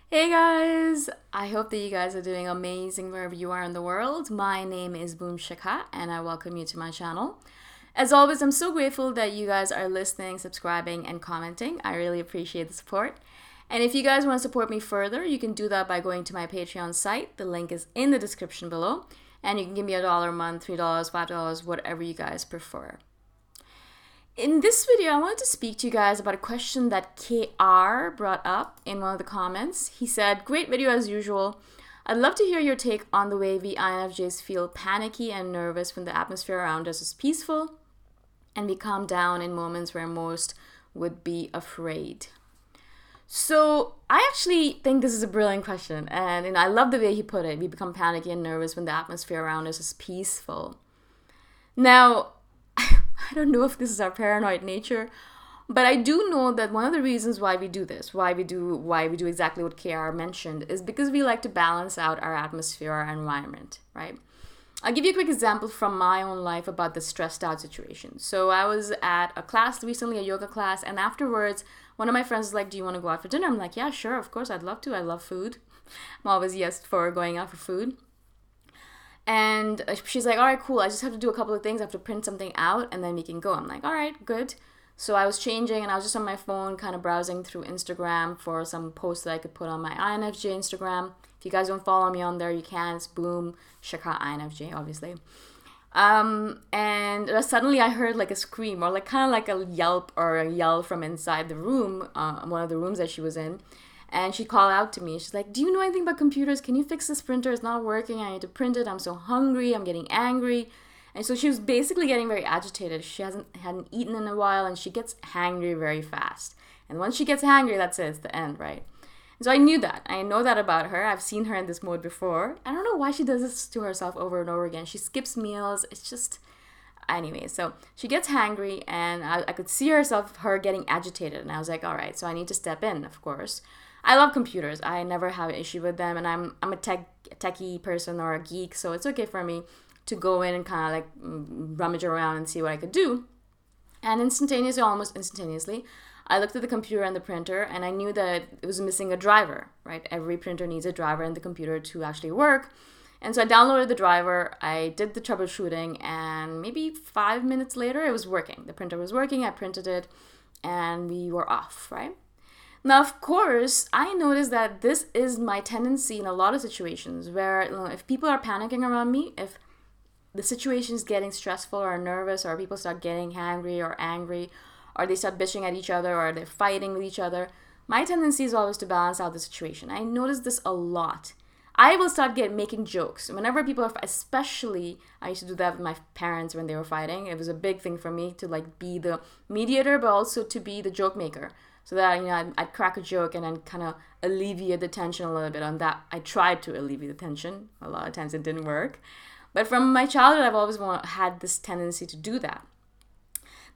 Hey guys! I hope that you guys are doing amazing wherever you are in the world. My name is Shikha and I welcome you to my channel. As always, I'm so grateful that you guys are listening, subscribing, and commenting. I really appreciate the support. And if you guys want to support me further, you can do that by going to my Patreon site. The link is in the description below. And you can give me $1 a month, $3, $5, whatever you guys prefer. In this video, I wanted to speak to you guys about a question that KR brought up in one of the comments. He said, great video as usual. I'd love to hear your take on the way we INFJs feel panicky and nervous when the atmosphere around us is peaceful and we calm down in moments where most would be afraid. So I actually think this is a brilliant question, and I love the way he put it. We become panicky and nervous when the atmosphere around us is peaceful. Now, I don't know if this is our paranoid nature, but I do know that one of the reasons why we do this, why we do exactly what KR mentioned, is because we like to balance out our atmosphere, our environment, right? I'll give you a quick example from my own life about the stressed out situation. So I was at a class recently, a yoga class, and afterwards, one of my friends was like, do you want to go out for dinner? I'm like, yeah, sure, of course, I'd love to. I love food. I'm always yes for going out for food. And she's like, all right, cool. I just have to do a couple of things. I have to print something out and then we can go. I'm like, all right, good. So I was changing and I was just on my phone kind of browsing through Instagram for some posts that I could put on my INFJ Instagram. If you guys don't follow me on there, you can. It's boom, Shikha INFJ, obviously. And suddenly I heard like a scream or like kind of like a yelp or a yell from inside the room, one of the rooms that she was in. And she called out to me. She's like, do you know anything about computers? Can you fix this printer? It's not working. I need to print it. I'm so hungry. I'm getting angry. And so she was basically getting very agitated. She hadn't eaten in a while and she gets hangry very fast. And once she gets hangry, that's it. It's the end, right? And so I knew that. I know that about her. I've seen her in this mode before. I don't know why she does this to herself over and over again. She skips meals. It's just... Anyway, so she gets hangry and I could see her getting agitated. And I was like, all right, so I need to step in, of course. I love computers. I never have an issue with them, and I'm a techie person or a geek, so it's okay for me to go in and kind of like rummage around and see what I could do. And instantaneously, almost instantaneously, I looked at the computer and the printer, and I knew that it was missing a driver, right? Every printer needs a driver in the computer to actually work. And so I downloaded the driver, I did the troubleshooting, and maybe 5 minutes later, it was working. The printer was working, I printed it, and we were off, right? Now, of course, I noticed that this is my tendency in a lot of situations where if people are panicking around me, if the situation is getting stressful or nervous, or people start getting hangry or angry, or they start bitching at each other, or they're fighting with each other, my tendency is always to balance out the situation. I notice this a lot. I will start making jokes. Whenever people are, especially, I used to do that with my parents when they were fighting. It was a big thing for me to like be the mediator, but also to be the joke maker. So that, I'd crack a joke and then kind of alleviate the tension a little bit on that. I tried to alleviate the tension. A lot of times it didn't work. But from my childhood, I've always had this tendency to do that.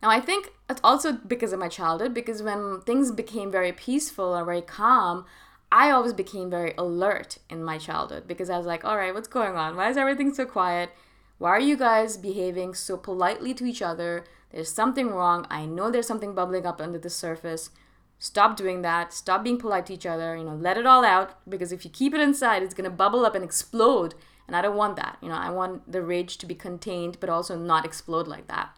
Now, I think it's also because of my childhood, because when things became very peaceful or very calm, I always became very alert in my childhood because I was like, all right, what's going on? Why is everything so quiet? Why are you guys behaving so politely to each other? There's something wrong. I know there's something bubbling up under the surface. Stop doing that. Stop being polite to each other. Let it all out, because if you keep it inside, it's going to bubble up and explode. And I don't want that. I want the rage to be contained, but also not explode like that.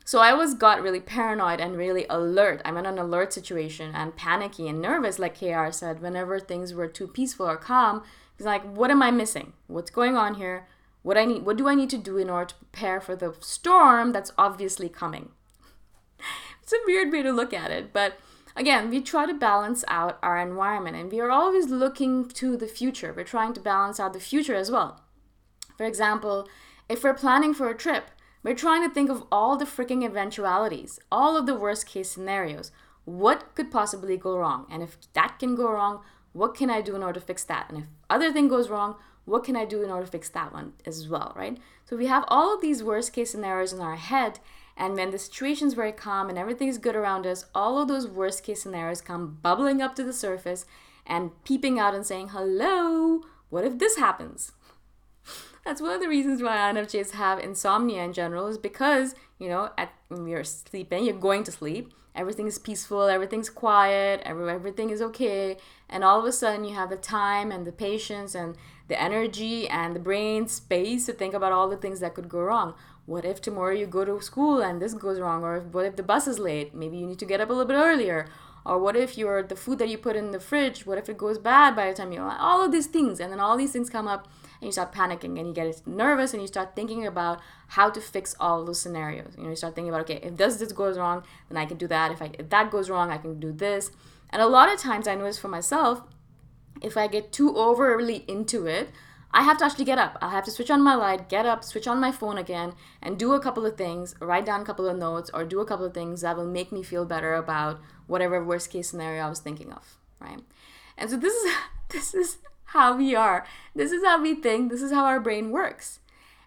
So I always got really paranoid and really alert. I'm in an alert situation and panicky and nervous, like KR said, whenever things were too peaceful or calm. It's like, what am I missing? What's going on here? What do I need to do in order to prepare for the storm that's obviously coming? It's a weird way to look at it, but again, we try to balance out our environment, and we are always looking to the future. We're trying to balance out the future as well. For example, if we're planning for a trip, we're trying to think of all the freaking eventualities, all of the worst case scenarios. What could possibly go wrong? And if that can go wrong, what can I do in order to fix that? And if other thing goes wrong, what can I do in order to fix that one as well, right? So we have all of these worst case scenarios in our head, and when the situation's very calm and everything's good around us, all of those worst case scenarios come bubbling up to the surface and peeping out and saying, hello, what if this happens? That's one of the reasons why INFJs have insomnia in general, is because, when you're sleeping, you're going to sleep, everything is peaceful, everything's quiet, everything is okay. And all of a sudden you have the time and the patience and the energy and the brain space to think about all the things that could go wrong. What if tomorrow you go to school and this goes wrong? Or what if the bus is late? Maybe you need to get up a little bit earlier. Or what if the food that you put in the fridge, what if it goes bad by the time all of these things. And then all these things come up and you start panicking and you get nervous and you start thinking about how to fix all those scenarios. You start thinking about, okay, if this goes wrong, then I can do that. If that goes wrong, I can do this. And a lot of times I notice for myself, if I get too overly into it, I have to actually get up. I have to switch on my light, get up, switch on my phone again, and do a couple of things, write down a couple of notes, or do a couple of things that will make me feel better about whatever worst case scenario I was thinking of, right? And so this is how we are. This is how we think. This is how our brain works.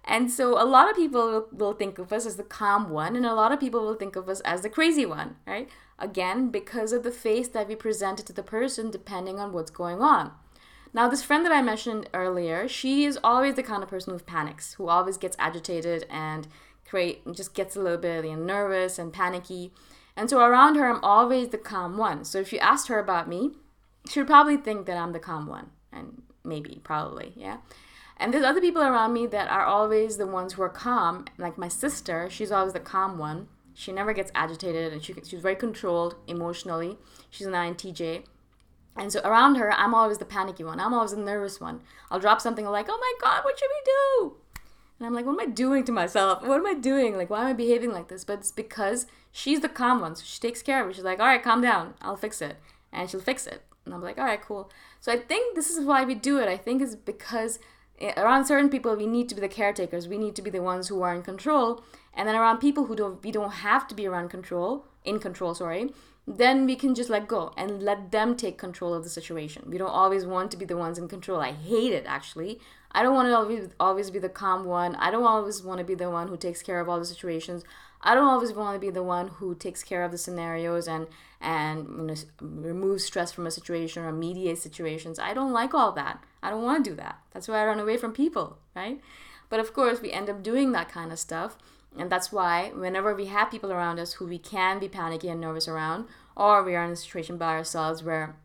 And so a lot of people will think of us as the calm one, and a lot of people will think of us as the crazy one, right? Again, because of the face that we presented to the person depending on what's going on. Now, this friend that I mentioned earlier, she is always the kind of person who panics, who always gets agitated and just gets a little bit nervous and panicky. And so around her, I'm always the calm one. So if you asked her about me, she would probably think that I'm the calm one. And maybe, probably, yeah. And there's other people around me that are always the ones who are calm. Like my sister, she's always the calm one. She never gets agitated, and she's very controlled emotionally. She's an INTJ. And so around her, I'm always the panicky one. I'm always the nervous one. I'll drop something like, oh my God, what should we do? And I'm like, what am I doing to myself? What am I doing? Like, why am I behaving like this? But it's because she's the calm one. So she takes care of it. She's like, all right, calm down. I'll fix it. And she'll fix it. And I'm like, all right, cool. So I think this is why we do it. I think it's because around certain people, we need to be the caretakers. We need to be the ones who are in control. And then around people we don't have to be in control, then we can just let go and let them take control of the situation. We don't always want to be the ones in control. I hate it, actually. I don't want to always be the calm one. I don't always want to be the one who takes care of all the situations. I don't always want to be the one who takes care of the scenarios and removes stress from a situation or mediates situations. I don't like all that. I don't want to do that. That's why I run away from people, right? But of course, we end up doing that kind of stuff. And that's why whenever we have people around us who we can be panicky and nervous around, or we are in a situation by ourselves where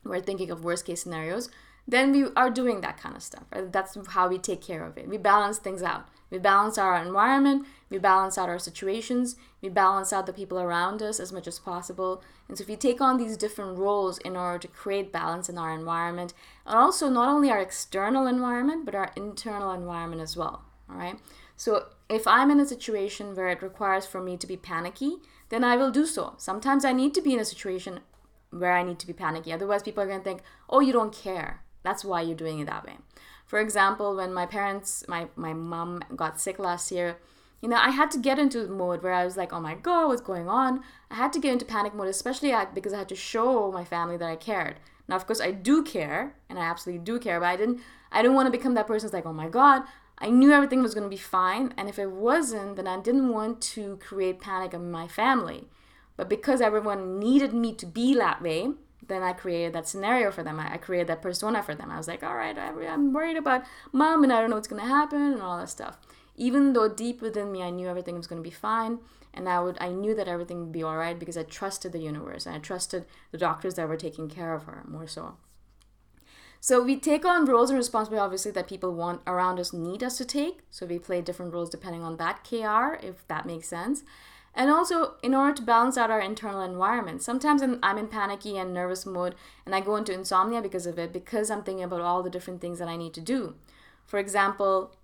we're thinking of worst case scenarios, then we are doing that kind of stuff, right? That's how we take care of it. We balance things out. We balance our environment. We balance out our situations. We balance out the people around us as much as possible. And so if we take on these different roles in order to create balance in our environment, and also not only our external environment, but our internal environment as well, all right? So if I'm in a situation where it requires for me to be panicky, then I will do so. Sometimes I need to be in a situation where I need to be panicky. Otherwise, people are going to think, oh, you don't care. That's why you're doing it that way. For example, when my mom got sick last year, I had to get into a mode where I was like, oh my God, what's going on? I had to get into panic mode, especially because I had to show my family that I cared. Now, of course, I do care, and I absolutely do care, but I didn't want to become that person who's like, oh my God, I knew everything was going to be fine, and if it wasn't, then I didn't want to create panic in my family. But because everyone needed me to be that way, then I created that scenario for them. I created that persona for them. I was like, all right, I'm worried about mom, and I don't know what's going to happen, and all that stuff. Even though deep within me, I knew everything was going to be fine, and I knew that everything would be all right because I trusted the universe, and I trusted the doctors that were taking care of her, more so. So we take on roles and responsibilities, obviously, that people want around us need us to take. So we play different roles depending on that KR, if that makes sense. And also, in order to balance out our internal environment, sometimes I'm in panicky and nervous mode, and I go into insomnia because of it, because I'm thinking about all the different things that I need to do. For example,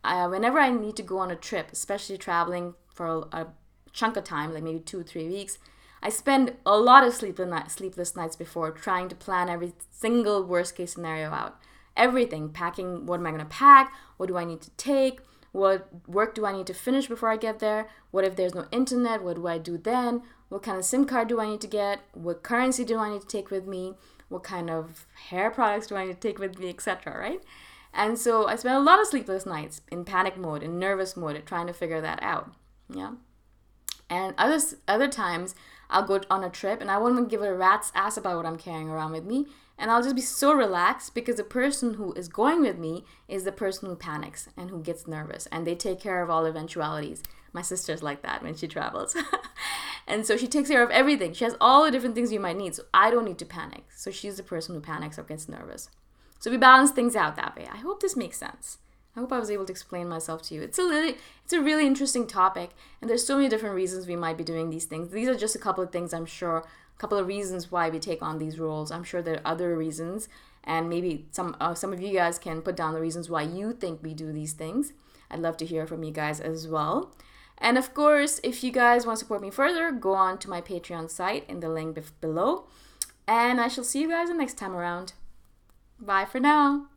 whenever I need to go on a trip, especially traveling for a chunk of time, like maybe 2-3 weeks, I spend a lot of sleepless nights before trying to plan every single worst case scenario out. Everything, packing, what am I going to pack? What do I need to take? What work do I need to finish before I get there? What if there's no internet? What do I do then? What kind of SIM card do I need to get? What currency do I need to take with me? What kind of hair products do I need to take with me, etc., right? And so I spent a lot of sleepless nights in panic mode, in nervous mode, trying to figure that out. Yeah. And other times, I'll go on a trip and I won't give a rat's ass about what I'm carrying around with me. And I'll just be so relaxed because the person who is going with me is the person who panics and who gets nervous. And they take care of all eventualities. My sister's like that when she travels. And so she takes care of everything. She has all the different things you might need. So I don't need to panic. So she's the person who panics or gets nervous. So we balance things out that way. I hope this makes sense. I hope I was able to explain myself to you. It's a really interesting topic, and there's so many different reasons we might be doing these things. These are just a couple of things, I'm sure, a couple of reasons why we take on these roles. I'm sure there are other reasons, and maybe some of you guys can put down the reasons why you think we do these things. I'd love to hear from you guys as well. And of course, if you guys want to support me further, go on to my Patreon site in the link below. And I shall see you guys the next time around. Bye for now.